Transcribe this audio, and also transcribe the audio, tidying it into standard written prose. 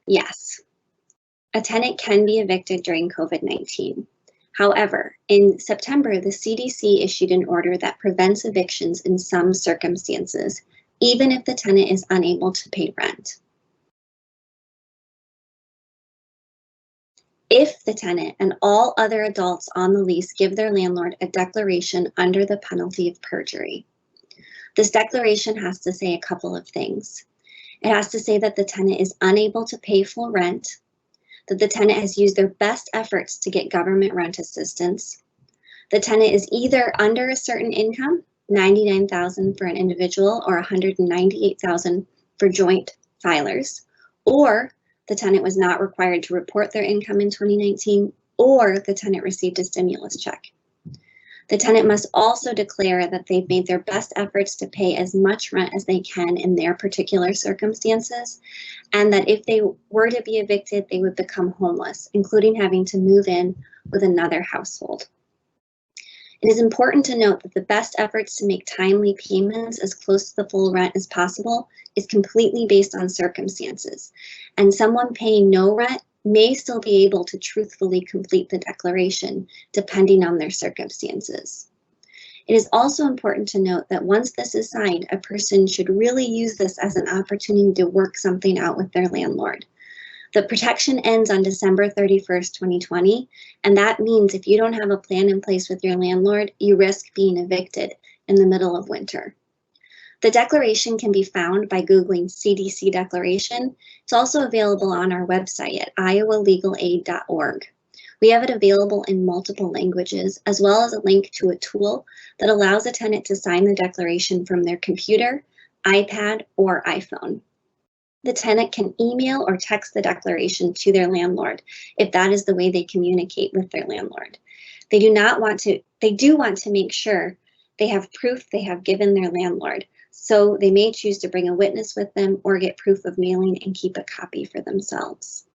Yes, a tenant can be evicted during COVID-19. However, in September, the CDC issued an order that prevents evictions in some circumstances, even if the tenant is unable to pay rent. If the tenant and all other adults on the lease give their landlord a declaration under the penalty of perjury. This declaration has to say a couple of things. It has to say that the tenant is unable to pay full rent, that the tenant has used their best efforts to get government rent assistance, the tenant is either under a certain income, $99,000 for an individual or $198,000 for joint filers, or the tenant was not required to report their income in 2019, or the tenant received a stimulus check. The tenant must also declare that they've made their best efforts to pay as much rent as they can in their particular circumstances, and that if they were to be evicted, they would become homeless, including having to move in with another household. It is important to note that the best efforts to make timely payments as close to the full rent as possible is completely based on circumstances, and someone paying no rent may still be able to truthfully complete the declaration, depending on their circumstances. It is also important to note that once this is signed, a person should really use this as an opportunity to work something out with their landlord. The protection ends on December 31st, 2020, and that means if you don't have a plan in place with your landlord, you risk being evicted in the middle of winter. The declaration can be found by Googling CDC declaration. It's also available on our website at iowalegalaid.org. We have it available in multiple languages, as well as a link to a tool that allows a tenant to sign the declaration from their computer, iPad, or iPhone. The tenant can email or text the declaration to their landlord if that is the way they communicate with their landlord. They do want to make sure they have proof they have given their landlord, so they may choose to bring a witness with them or get proof of mailing and keep a copy for themselves.